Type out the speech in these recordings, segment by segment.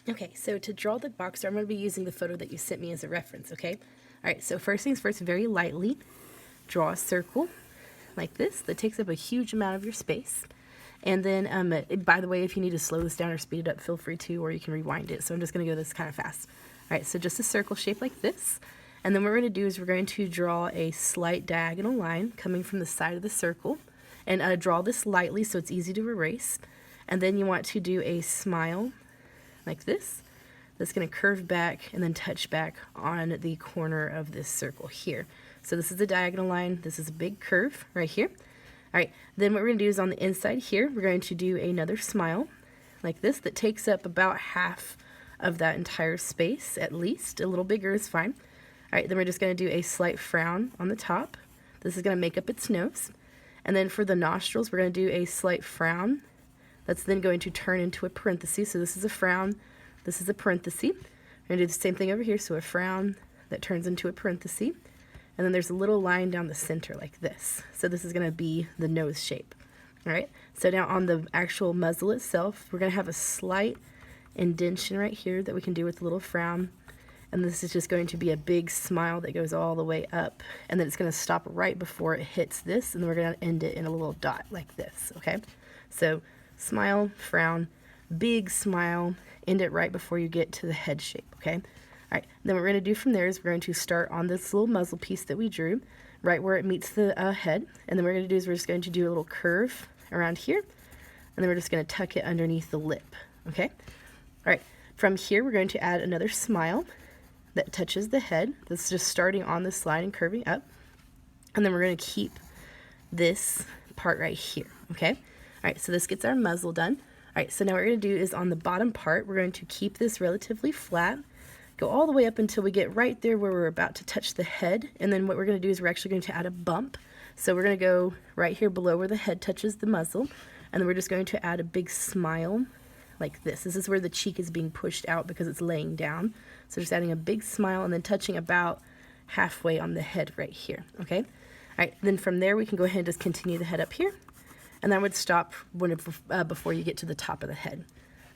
Okay, so to draw the boxer, I'm going to be using the photo that you sent me as a reference, okay? All right, so first things first, very lightly draw a circle like this that takes up a huge amount of your space. And then, by the way, if you need to slow this down or speed it up, feel free to, or you can rewind it. So I'm just going to go this kind of fast. All right, so just a circle shape like this. And then what we're going to do is we're going to draw a slight diagonal line coming from the side of the circle. And draw this lightly so it's easy to erase. And then you want to do a smile like this. That's going to curve back and then touch back on the corner of this circle here. So this is the diagonal line. This is a big curve right here. All right, then what we're going to do is on the inside here, we're going to do another smile like this that takes up about half of that entire space at least. A little bigger is fine. All right, then we're just going to do a slight frown on the top. This is going to make up its nose. And then for the nostrils, we're going to do a slight frown. That's then going to turn into a parenthesis. So this is a frown. This is a parenthesis. We're going to do the same thing over here. So a frown that turns into a parenthesis. And then there's a little line down the center like this. So this is going to be the nose shape. All right. So now on the actual muzzle itself, we're going to have a slight indentation right here that we can do with a little frown. And this is just going to be a big smile that goes all the way up. And then it's going to stop right before it hits this. And then we're going to end it in a little dot like this. Okay. So smile, frown, big smile, end it right before you get to the head shape. Okay. All right, then what we're going to do from there is we're going to start on this little muzzle piece that we drew, right where it meets the head. And then what we're going to do is we're just going to do a little curve around here. And then we're just going to tuck it underneath the lip. Okay? All right, from here we're going to add another smile that touches the head. That's just starting on this line and curving up. And then we're going to keep this part right here. Okay? All right, so this gets our muzzle done. All right, so now what we're going to do is on the bottom part, we're going to keep this relatively flat. Go all the way up until we get right there where we're about to touch the head. And then what we're going to do is we're actually going to add a bump. So we're going to go right here below where the head touches the muzzle. And then we're just going to add a big smile like this. This is where the cheek is being pushed out because it's laying down. So just adding a big smile and then touching about halfway on the head right here. Okay? All right, then from there we can go ahead and just continue the head up here. And that would stop before you get to the top of the head.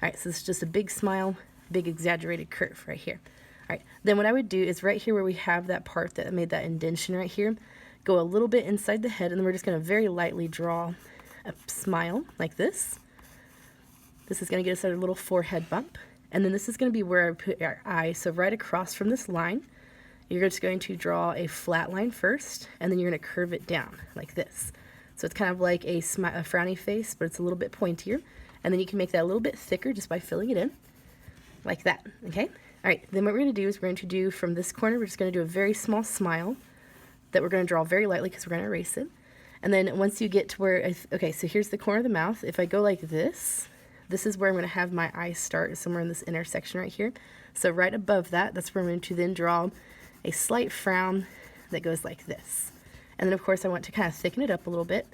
All right, so it's just a big smile, big exaggerated curve right here. All right, then what I would do is right here where we have that part that made that indentation right here, go a little bit inside the head, and then we're just going to very lightly draw a smile like this. This is going to get us our little forehead bump. And then this is going to be where I put our eye. So right across from this line, you're just going to draw a flat line first, and then you're going to curve it down like this. So it's kind of like a frowny face, but it's a little bit pointier. And then you can make that a little bit thicker just by filling it in. Like that, okay? All right, then what we're going to do is we're going to do from this corner, we're just going to do a very small smile that we're going to draw very lightly because we're going to erase it. And then once you get to where, okay, so here's the corner of the mouth. If I go like this, this is where I'm going to have my eye start, somewhere in this intersection right here. So right above that, that's where I'm going to then draw a slight frown that goes like this. And then, of course, I want to kind of thicken it up a little bit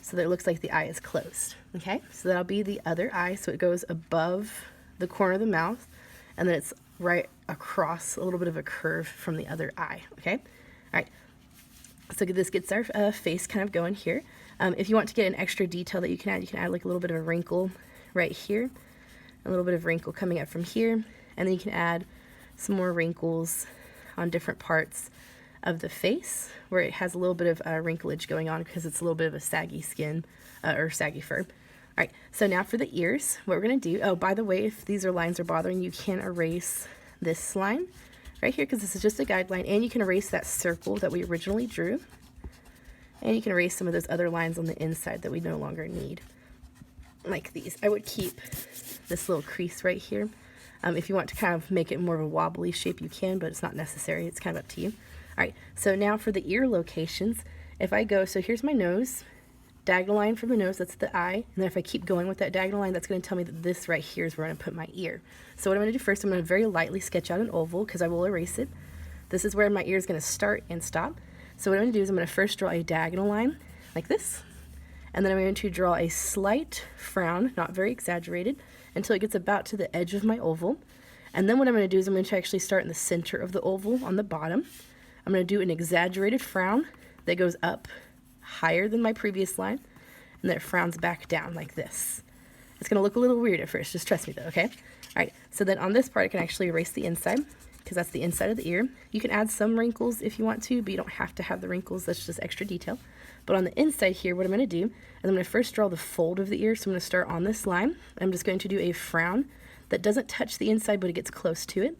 so that it looks like the eye is closed, okay? So that'll be the other eye, so it goes above the corner of the mouth, and then it's right across a little bit of a curve from the other eye, okay? All right, so this gets our face kind of going here. If you want to get an extra detail that you can add like a little bit of a wrinkle right here, a little bit of wrinkle coming up from here, and then you can add some more wrinkles on different parts of the face where it has a little bit of wrinklage going on because it's a little bit of a saggy skin or saggy fur. All right, so now for the ears, what we're going to do, oh, by the way, if these lines are bothering you, can erase this line right here because this is just a guideline, and you can erase that circle that we originally drew, and you can erase some of those other lines on the inside that we no longer need, like these. I would keep this little crease right here. If you want to kind of make it more of a wobbly shape, you can, but it's not necessary. It's kind of up to you. All right, so now for the ear locations, if I go, so here's my nose, diagonal line from the nose, that's the eye, and then if I keep going with that diagonal line, that's going to tell me that this right here is where I'm going to put my ear. So what I'm going to do first, I'm going to very lightly sketch out an oval because I will erase it. This is where my ear is going to start and stop. So what I'm going to do is I'm going to first draw a diagonal line like this, and then I'm going to draw a slight frown, not very exaggerated, until it gets about to the edge of my oval. And then what I'm going to do is I'm going to actually start in the center of the oval on the bottom. I'm going to do an exaggerated frown that goes up higher than my previous line, and then it frowns back down like this. It's going to look a little weird at first, just trust me though, okay? All right, so then on this part, I can actually erase the inside because that's the inside of the ear. You can add some wrinkles if you want to, but you don't have to have the wrinkles. That's just extra detail. But on the inside here, what I'm going to do is I'm going to first draw the fold of the ear. So I'm going to start on this line. I'm just going to do a frown that doesn't touch the inside, but it gets close to it.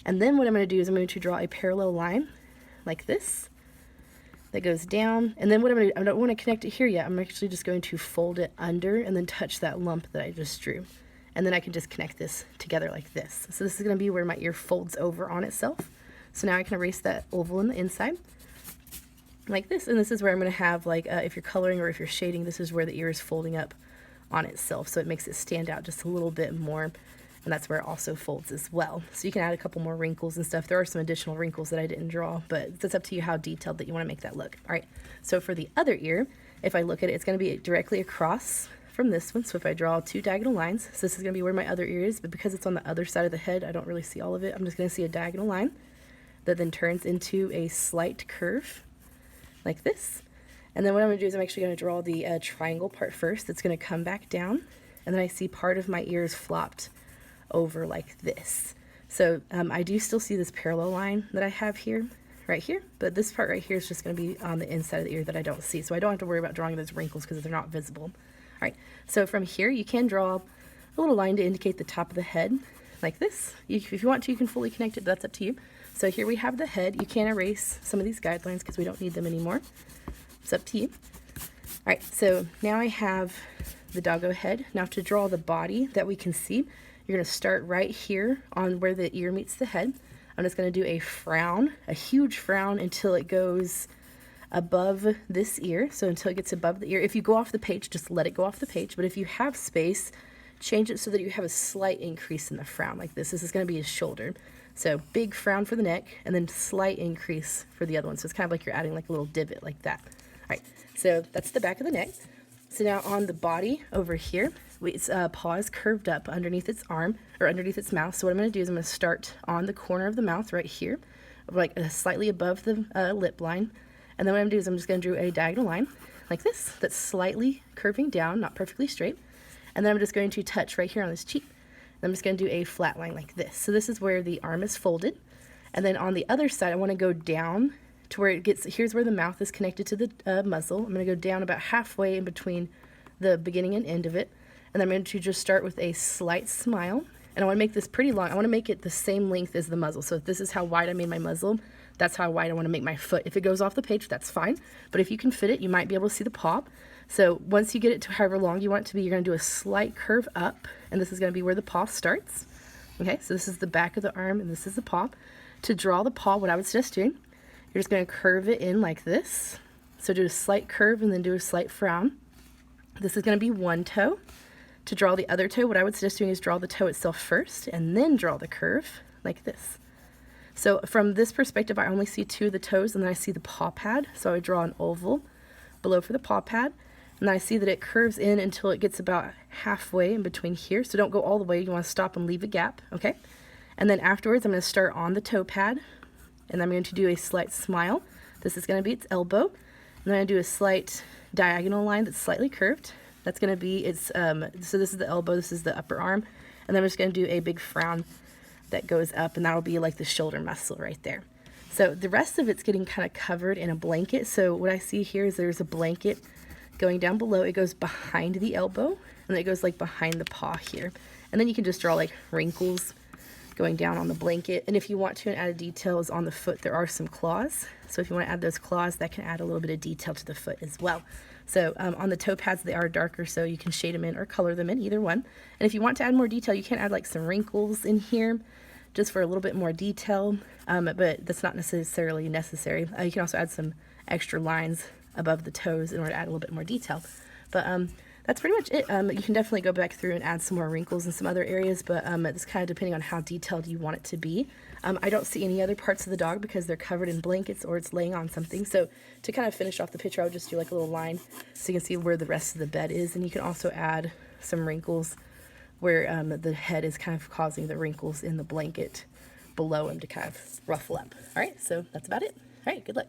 And then what I'm going to do is I'm going to draw a parallel line like this that goes down. And then what I'm going to do, I don't want to connect it here yet. I'm actually just going to fold it under and then touch that lump that I just drew. And then I can just connect this together like this. So this is going to be where my ear folds over on itself. So now I can erase that oval in the inside like this. And this is where I'm going to have, like, if you're coloring or if you're shading, this is where the ear is folding up on itself. So it makes it stand out just a little bit more. And that's where it also folds as well. So you can add a couple more wrinkles and stuff. There are some additional wrinkles that I didn't draw, but it's up to you how detailed that you want to make that look. All right, so for the other ear, if I look at it, it's going to be directly across from this one. So if I draw 2 diagonal lines, so this is going to be where my other ear is, but because it's on the other side of the head, I don't really see all of it. I'm just going to see a diagonal line that then turns into a slight curve like this. And then what I'm going to do is I'm actually going to draw the triangle part first. That's going to come back down, and then I see part of my ears flopped over like this. So I do still see this parallel line that I have here, right here, but this part right here is just going to be on the inside of the ear that I don't see. So I don't have to worry about drawing those wrinkles because they're not visible. All right, so from here you can draw a little line to indicate the top of the head like this. If you want to, you can fully connect it, but that's up to you. So here we have the head. You can erase some of these guidelines because we don't need them anymore. It's up to you. All right, so now I have the doggo head. Now to draw the body that we can see, you're going to start right here on where the ear meets the head. I'm just going to do a frown, a huge frown, until it goes above this ear. So until it gets above the ear. If you go off the page, just let it go off the page. But if you have space, change it so that you have a slight increase in the frown like this. This is going to be his shoulder. So big frown for the neck, and then slight increase for the other one. So it's kind of like you're adding like a little divot like that. All right, so that's the back of the neck. So now on the body over here, its paw is curved up underneath its arm, or underneath its mouth. So what I'm going to do is I'm going to start on the corner of the mouth right here, like slightly above the lip line. And then what I'm going to do is I'm just going to draw a diagonal line like this, that's slightly curving down, not perfectly straight. And then I'm just going to touch right here on this cheek. And I'm just going to do a flat line like this. So this is where the arm is folded. And then on the other side, I want to go down to where it gets, here's where the mouth is connected to the muzzle. I'm going to go down about halfway in between the beginning and end of it. And I'm going to just start with a slight smile. And I want to make this pretty long. I want to make it the same length as the muzzle. So if this is how wide I made my muzzle, that's how wide I want to make my foot. If it goes off the page, that's fine. But if you can fit it, you might be able to see the paw. So once you get it to however long you want it to be, you're going to do a slight curve up. And this is going to be where the paw starts. Okay, so this is the back of the arm, and this is the paw. To draw the paw, what I would suggest doing, you're just going to curve it in like this. So do a slight curve and then do a slight frown. This is going to be one toe. To draw the other toe, what I would suggest doing is draw the toe itself first and then draw the curve like this. So from this perspective, I only see 2 of the toes, and then I see the paw pad. So I would draw an oval below for the paw pad. And then I see that it curves in until it gets about halfway in between here. So don't go all the way. You want to stop and leave a gap, okay? And then afterwards, I'm going to start on the toe pad, and I'm going to do a slight smile. This is going to be its elbow. And then I do a slight diagonal line that's slightly curved. That's going to be its, so this is the elbow, this is the upper arm. And then I'm just going to do a big frown that goes up, and that'll be like the shoulder muscle right there. So the rest of it's getting kind of covered in a blanket. So what I see here is there's a blanket going down below. It goes behind the elbow, and then it goes like behind the paw here. And then you can just draw like wrinkles going down on the blanket. And if you want to and add details on the foot, there are some claws. So if you want to add those claws, that can add a little bit of detail to the foot as well. So on the toe pads, they are darker, so you can shade them in or color them in, either one. And if you want to add more detail, you can add like some wrinkles in here just for a little bit more detail, but that's not necessarily necessary. You can also add some extra lines above the toes in order to add a little bit more detail. But that's pretty much it. You can definitely go back through and add some more wrinkles in some other areas, but it's kind of depending on how detailed you want it to be. I don't see any other parts of the dog because they're covered in blankets or it's laying on something. So to kind of finish off the picture, I would just do like a little line so you can see where the rest of the bed is. And you can also add some wrinkles where the head is kind of causing the wrinkles in the blanket below him to kind of ruffle up. All right, so that's about it. All right, good luck.